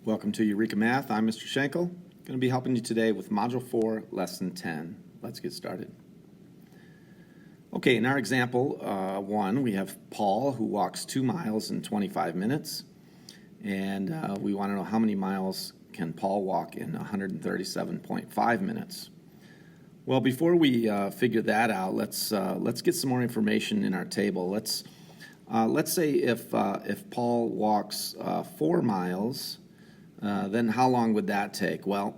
Welcome to Eureka Math. I'm Mr. Shankel. I'm going to be helping you today with Module 4, Lesson 10. Let's get started. Okay, in our example 1, we have Paul who walks 2 miles in 25 minutes. And we want to know how many miles can Paul walk in 137.5 minutes. Well, before we figure that out, let's get some more information in our table. Let's say if Paul walks 4 miles, then how long would that take? Well,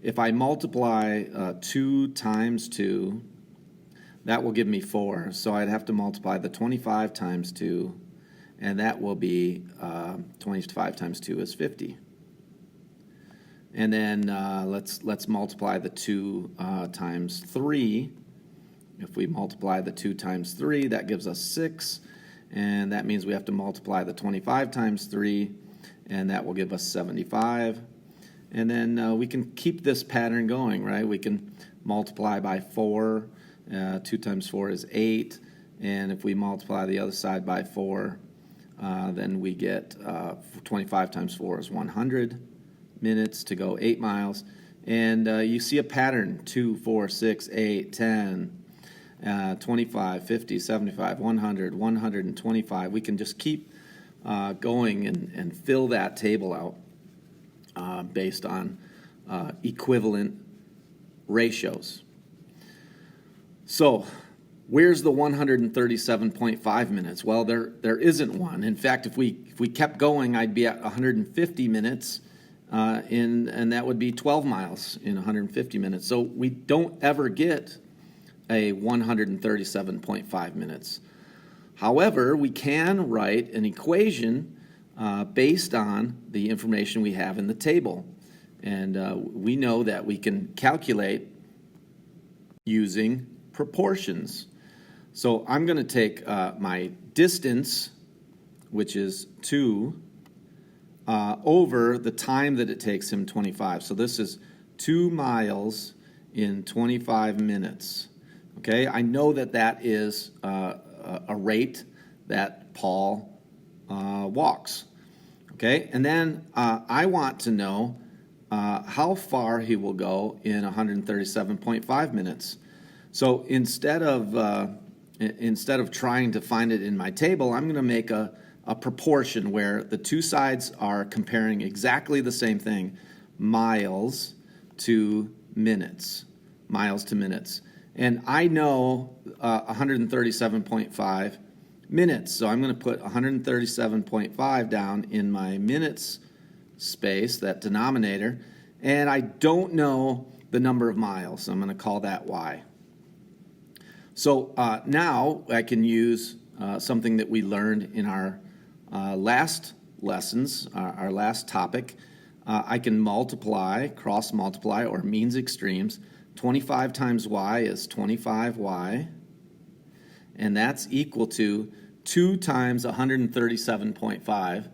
if I multiply 2 times 2, that will give me 4. So I'd have to multiply the 25 times 2, and that will be 25 times 2 is 50. And then let's multiply the 2 times 3. If we multiply the 2 times 3, that gives us 6. And that means we have to multiply the 25 times 3, and that will give us 75. And then we can keep this pattern going, right? We can multiply by 4. 2 times 4 is 8. And if we multiply the other side by 4, then we get 25 times 4 is 100 minutes to go 8 miles. And you see a pattern: 2, 4, 6, 8, 10. 25, 50, 75, 100, 125. We can just keep going and fill that table out based on equivalent ratios. So where's the 137.5 minutes? Well, there isn't one. In fact, if we kept going, I'd be at 150 minutes, and that would be 12 miles in 150 minutes. So we don't ever get a 137.5 minutes. However, we can write an equation based on the information we have in the table. And we know that we can calculate using proportions. So I'm going to take my distance, which is 2, over the time that it takes him, 25. So this is 2 miles in 25 minutes. Okay, I know that is a rate that Paul walks. Okay, and then I want to know how far he will go in 137.5 minutes. So instead of trying to find it in my table, I'm going to make a proportion where the two sides are comparing exactly the same thing: miles to minutes. Miles to minutes. And I know 137.5 minutes, so I'm going to put 137.5 down in my minutes space, that denominator, and I don't know the number of miles, so I'm going to call that y. So now I can use something that we learned in our last lessons, our last topic. I can multiply, cross-multiply, or means extremes. 25 times y is 25y, and that's equal to 2 times 137.5,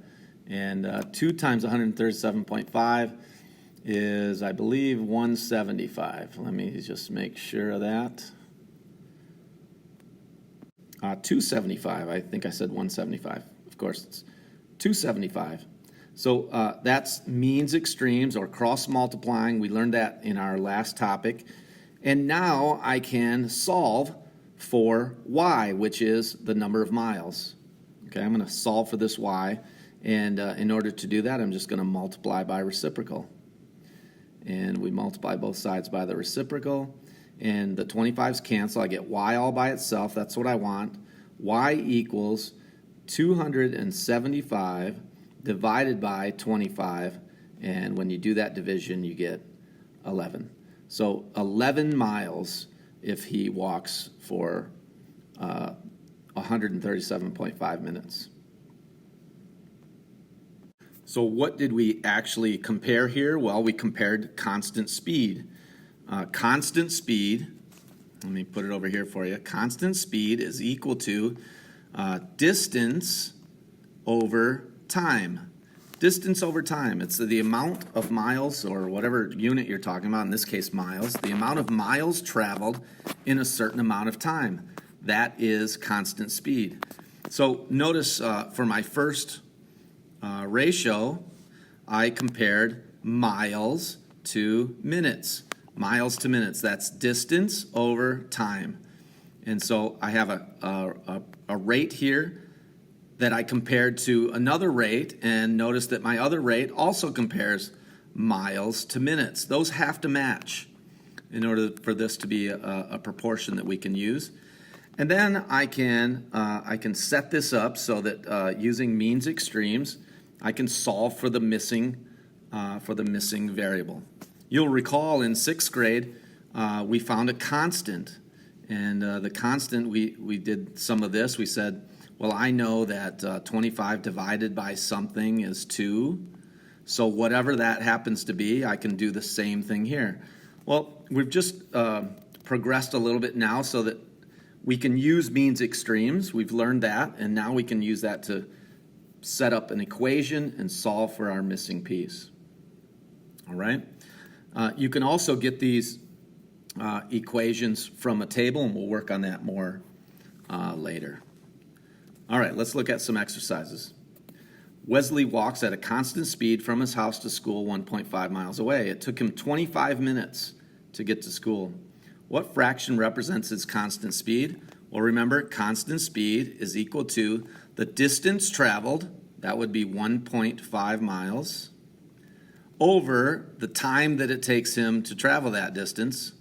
and 2 times 137.5 is, I believe, 175. Let me just make sure of that. 275. I think I said 175. Of course, it's 275. So that's means extremes, or cross-multiplying. We learned that in our last topic. And now I can solve for y, which is the number of miles. Okay, I'm going to solve for this y. And in order to do that, I'm just going to multiply by reciprocal. And we multiply both sides by the reciprocal. And the 25s cancel. I get y all by itself. That's what I want. Y equals 275 divided by 25, and when you do that division, you get 11. So 11 miles if he walks for 137.5 minutes. So what did we actually compare here? Well, we compared constant speed. Constant speed, let me put it over here for you. Constant speed is equal to distance over time. Distance over time. It's the amount of miles, or whatever unit you're talking about, in this case miles, the amount of miles traveled in a certain amount of time. That is constant speed. So notice for my first ratio, I compared miles to minutes. Miles to minutes, that's distance over time. And so I have a rate here that I compared to another rate, and notice that my other rate also compares miles to minutes. Those have to match in order for this to be a proportion that we can use. And then I can set this up so that using means extremes, I can solve for the missing variable. You'll recall in 6th grade, we found a constant. And the constant, we did some of this. We said, well, I know that 25 divided by something is 2. So whatever that happens to be, I can do the same thing here. Well, we've just progressed a little bit now so that we can use means extremes. We've learned that, and now we can use that to set up an equation and solve for our missing piece. All right? You can also get these equations from a table, and we'll work on that more later. All right, let's look at some exercises. Wesley walks at a constant speed from his house to school 1.5 miles away. It took him 25 minutes to get to school. What fraction represents his constant speed? Well, remember, constant speed is equal to the distance traveled, that would be 1.5 miles, over the time that it takes him to travel that distance,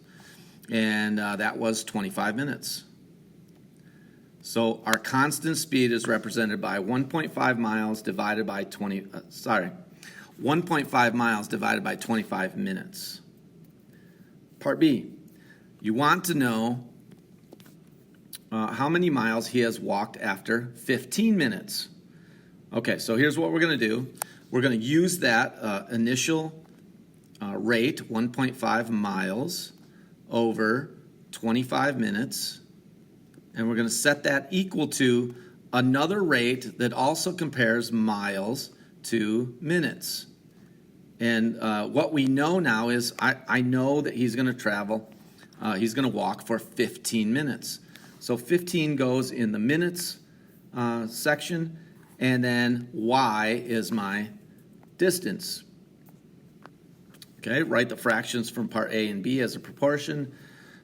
and that was 25 minutes. So our constant speed is represented by 1.5 miles divided by 1.5 miles divided by 25 minutes. Part B, you want to know how many miles he has walked after 15 minutes. Okay, so here's what we're going to do. We're going to use that initial rate, 1.5 miles over 25 minutes, and we're going to set that equal to another rate that also compares miles to minutes. And what we know now is I know that he's going to travel, he's going to walk for 15 minutes. So 15 goes in the minutes section, and then y is my distance. Okay, write the fractions from part A and B as a proportion.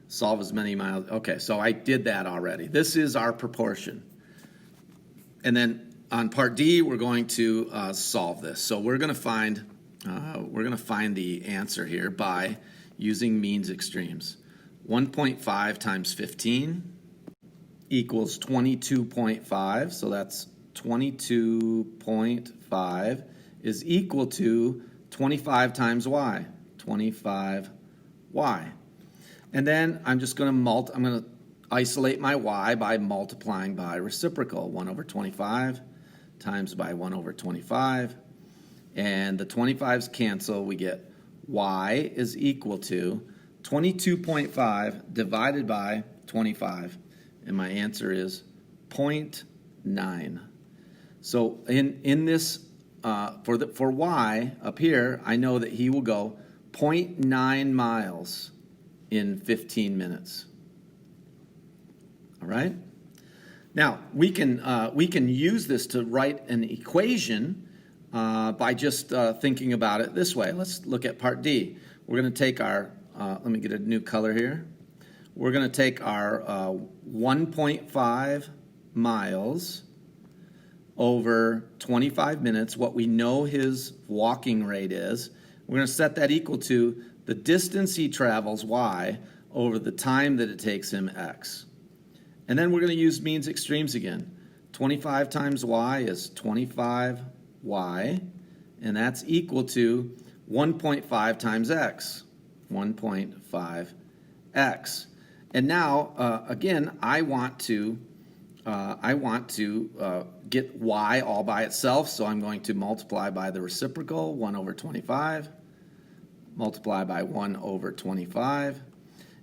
Solve as many miles. Okay, so I did that already. This is our proportion. And then on part D, we're going to solve this. So we're going to find the answer here by using means extremes. 1.5 times 15 equals 22.5. So that's 22.5 is equal to 25 times y. 25y. And then I'm just going to isolate my y by multiplying by reciprocal. 1 over 25 times by 1 over 25. And the 25s cancel. We get y is equal to 22.5 divided by 25. And my answer is 0.9. So in this, for y up here, I know that he will go 0.9 miles in 15 minutes. All right? Now, we can use this to write an equation by just thinking about it this way. Let's look at part D. We're going to take our, let me get a new color here. We're going to take our 1.5 miles over 25 minutes, what we know his walking rate is. We're going to set that equal to the distance he travels, y, over the time that it takes him, x. And then we're going to use means extremes again. 25 times y is 25y, and that's equal to 1.5 times x, 1.5x. And now, again, I want to get y all by itself, so I'm going to multiply by the reciprocal, 1 over 25, multiply by 1 over 25,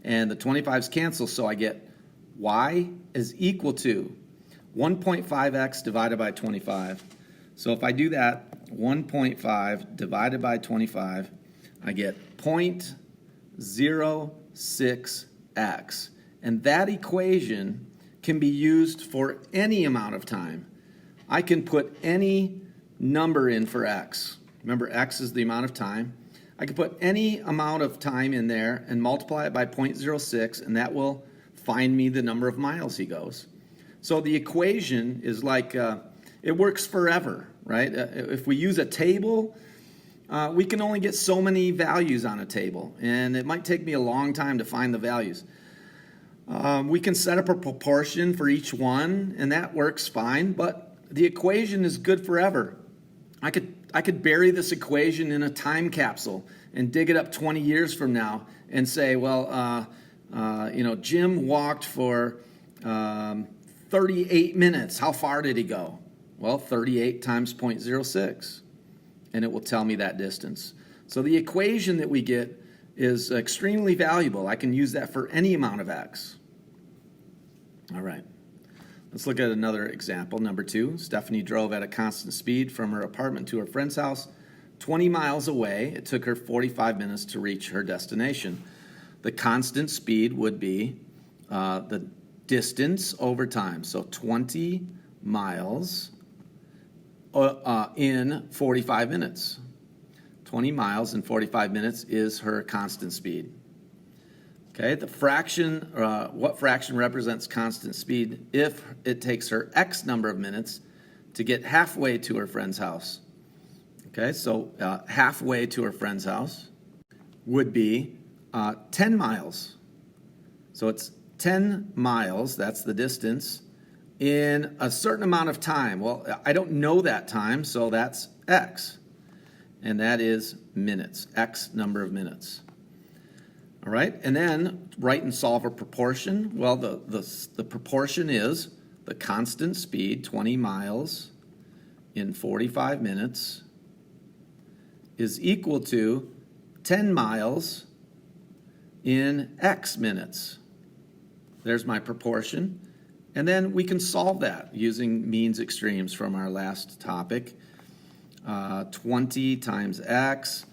and the 25s cancel, so I get y is equal to 1.5x divided by 25. So if I do that, 1.5 divided by 25, I get 0.06x. And that equation can be used for any amount of time. I can put any number in for x. Remember, x is the amount of time. I can put any amount of time in there and multiply it by 0.06, and that will find me the number of miles he goes. So the equation is like, it works forever, right? If we use a table, we can only get so many values on a table, and it might take me a long time to find the values. We can set up a proportion for each one, and that works fine, but the equation is good forever. I could bury this equation in a time capsule and dig it up 20 years from now and say, well, Jim walked for 38 minutes. How far did he go? Well, 38 times 0.06, and it will tell me that distance. So the equation that we get is extremely valuable. I can use that for any amount of x. All right. Let's look at another example. Number 2, Stephanie drove at a constant speed from her apartment to her friend's house 20 miles away. It took her 45 minutes to reach her destination. The constant speed would be the distance over time. So 20 miles in 45 minutes. 20 miles in 45 minutes is her constant speed. Okay, the fraction, what fraction represents constant speed if it takes her X number of minutes to get halfway to her friend's house? Okay, so halfway to her friend's house would be 10 miles. So it's 10 miles, that's the distance, in a certain amount of time. Well, I don't know that time, so that's X. And that is minutes, X number of minutes. All right, and then write and solve a proportion. Well, the proportion is the constant speed, 20 miles in 45 minutes, is equal to 10 miles in X minutes. There's my proportion. And then we can solve that using means extremes from our last topic. 20 times X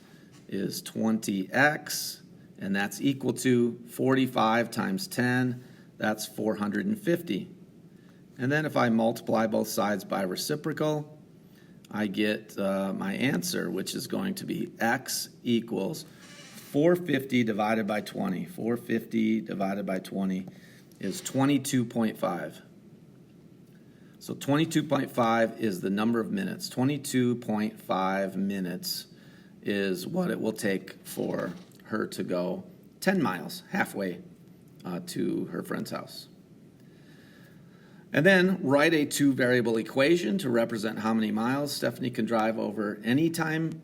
is 20X. And that's equal to 45 times 10, that's 450. And then if I multiply both sides by reciprocal, I get my answer, which is going to be x equals 450 divided by 20. 450 divided by 20 is 22.5. So 22.5 is the number of minutes. 22.5 minutes is what it will take for her to go 10 miles, halfway to her friend's house. And then write a two-variable equation to represent how many miles Stephanie can drive over any time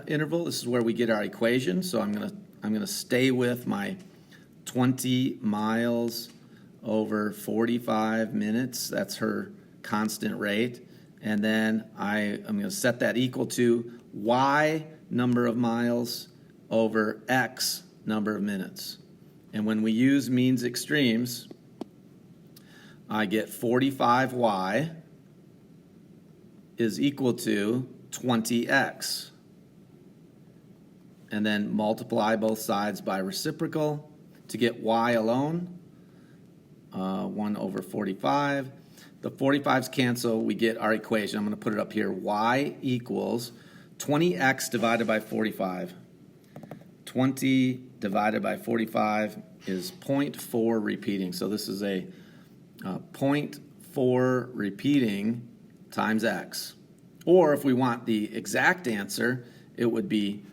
interval. This is where we get our equation. So I'm gonna stay with my 20 miles over 45 minutes. That's her constant rate. And then I'm going to set that equal to y number of miles over x number of minutes. And when we use means extremes, I get 45y is equal to 20x. And then multiply both sides by reciprocal to get y alone, 1 over 45. The 45s cancel, we get our equation. I'm going to put it up here. Y equals 20x divided by 45. 20 divided by 45 is 0.4 repeating. So this is a 0.4 repeating times x. Or if we want the exact answer, it would be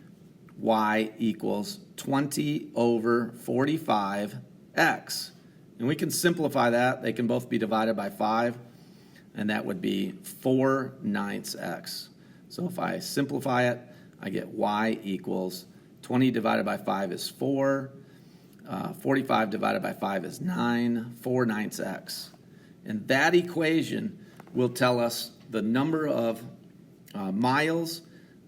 y equals 20 over 45x. And we can simplify that. They can both be divided by 5, and that would be 4/9 x. So if I simplify it, I get y equals 20 divided by 5 is 4. 45 divided by 5 is 9. 4/9 x. And that equation will tell us the number of miles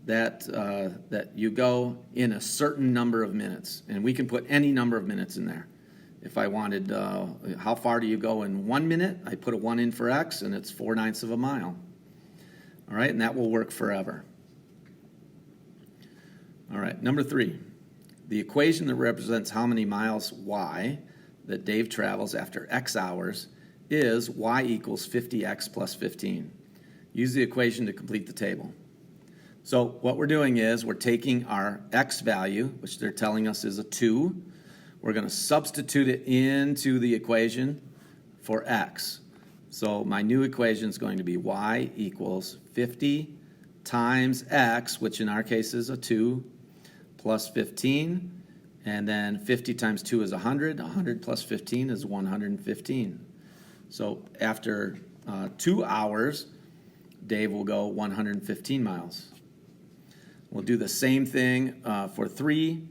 that you go in a certain number of minutes. And we can put any number of minutes in there. If I wanted, how far do you go in 1 minute? I put a 1 in for x, and it's 4/9 of a mile. All right, and that will work forever. All right, number 3. The equation that represents how many miles y that Dave travels after x hours is y equals 50x plus 15. Use the equation to complete the table. So what we're doing is we're taking our x value, which they're telling us is a 2. We're going to substitute it into the equation for x. So my new equation is going to be y equals 50 times x, which in our case is a 2, plus 15. And then 50 times 2 is 100. 100 plus 15 is 115. So after 2 hours, Dave will go 115 miles. We'll do the same thing for 3.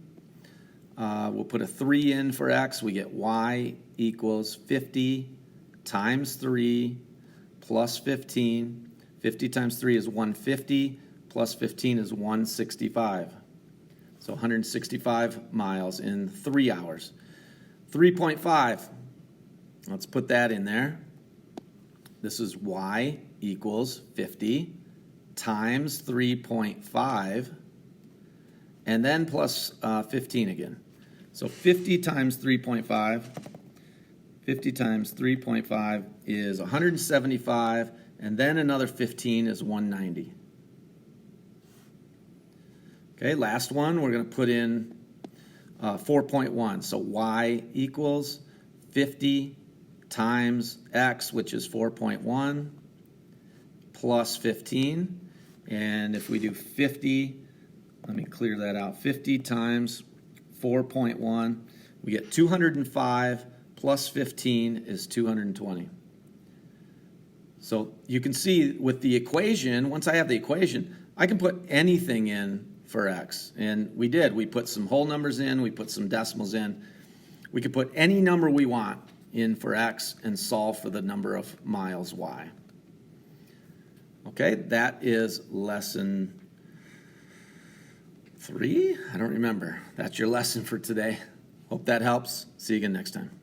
We'll put a 3 in for x. We get y equals 50 times 3 plus 15. 50 times 3 is 150, plus 15 is 165. So 165 miles in 3 hours. 3.5, let's put that in there. This is y equals 50 times 3.5, and then plus 15 again. So 50 times 3.5, 50 times 3.5 is 175, and then another 15 is 190. Okay, last one, we're going to put in 4.1. So y equals 50 times x, which is 4.1, plus 15. And if we do 50, let me clear that out, 50 times 4.1, we get 205, plus 15 is 220. So you can see with the equation, once I have the equation, I can put anything in for x. And we did. We put some whole numbers in. We put some decimals in. We could put any number we want in for x and solve for the number of miles y. Okay, that is lesson 3? I don't remember. That's your lesson for today. Hope that helps. See you again next time.